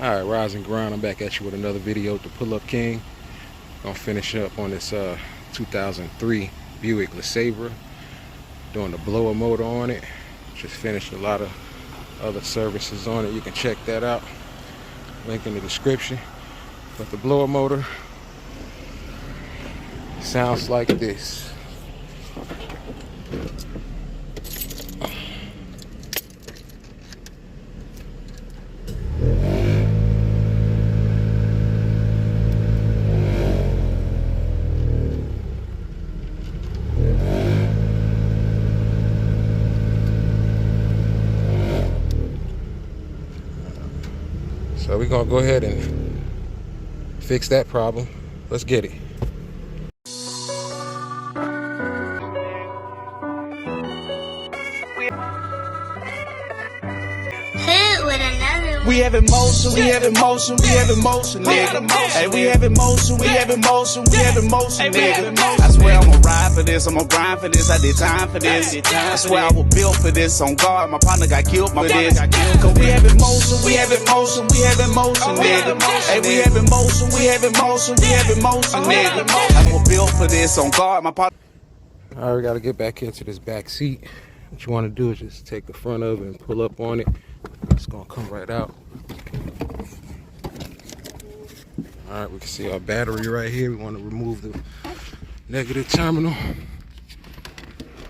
Alright, Rise and Grind, I'm back at you with another video with the Pull Up King. Gonna finish up on this 2003 Buick LeSabre. Doing the blower motor on it. Just finished a lot of other services on it. You can check that out. Link in the description. But the blower motor sounds like this. So we're gonna go ahead and fix that problem. Let's get it. We have emotion, we have emotion, we have emotion, nigga. Hey, we have emotion, we have emotion, we have emotion, nigga. I swear I'ma ride for this, I'ma grind for this, I did time for this. I swear I was built for this, on guard, my partner got killed for this. Cause we have emotion, we have emotion, we have emotion, nigga. Hey, we have emotion, we have emotion, we have emotion, nigga. I was built for this, on guard, my partner. Alright, we gotta get back into this back seat. What you wanna do is just take the front of it and pull up on it. It's gonna come right out. Alright, we can see our battery right here. We want to remove the negative terminal.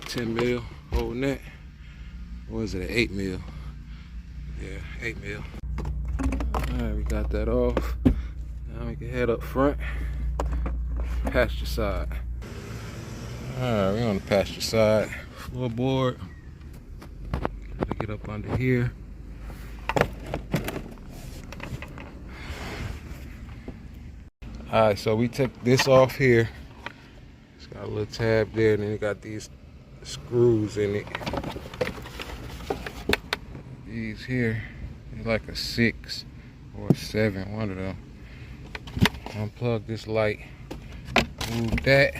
10 mil holding that. Or is it an 8 mil? Yeah, 8 mil. Alright, we got that off. Now we can head up front. Passenger side. Alright, we're on the passenger side. Floorboard. Gotta get up under here. Alright, so we took this off here. It's got a little tab there, and then it got these screws in it. These here, they're like a 6 or a 7, one of them. Unplug this light, move that.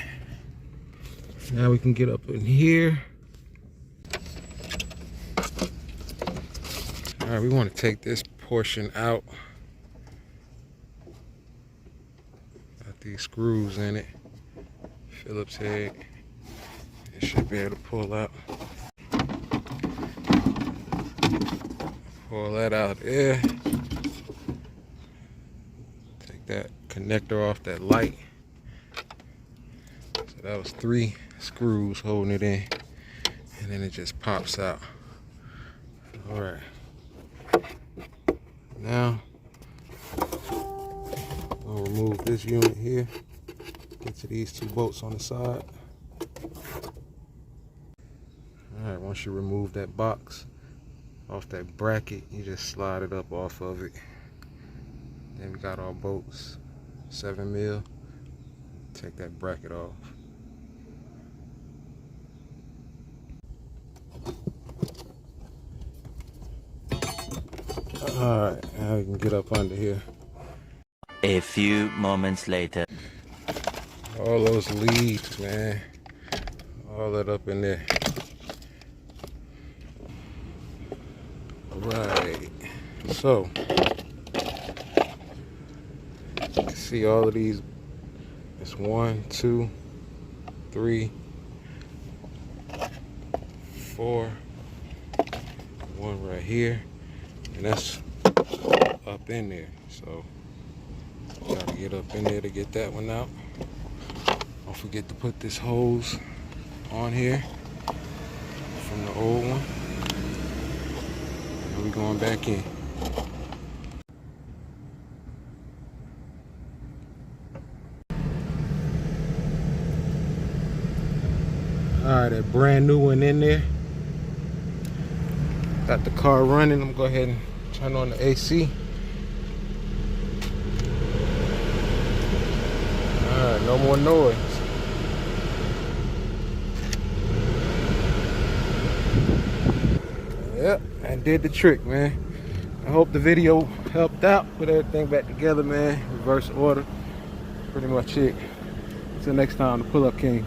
Now we can get up in here. Alright, we want to take this portion out. These screws in it, Phillips head. It should be able to pull out. Pull that out there. Take that connector off that light. So that was 3 screws holding it in, and then it just pops out. All right. Now I'll remove this unit here, get to these 2 bolts on the side. Alright, once you remove that box off that bracket, you just slide it up off of it. Then we got our bolts, 7 mil. Take that bracket off. Alright, now we can get up under here. A few moments later. All those leads, man. All that up in there. Right. So, you can see all of these. It's 1, 2, 3, 4. 1 right here. And that's up in there. So, gotta get up in there to get that one out. Don't forget to put this hose on here from the old one. And we're going back in. Alright, that brand new one in there. Got the car running. I'm gonna go ahead and turn on the AC. Alright, no more noise. Yep, that did the trick, man. I hope the video helped out. Put everything back together, man. Reverse order. Pretty much it. Until next time, the Pull Up King.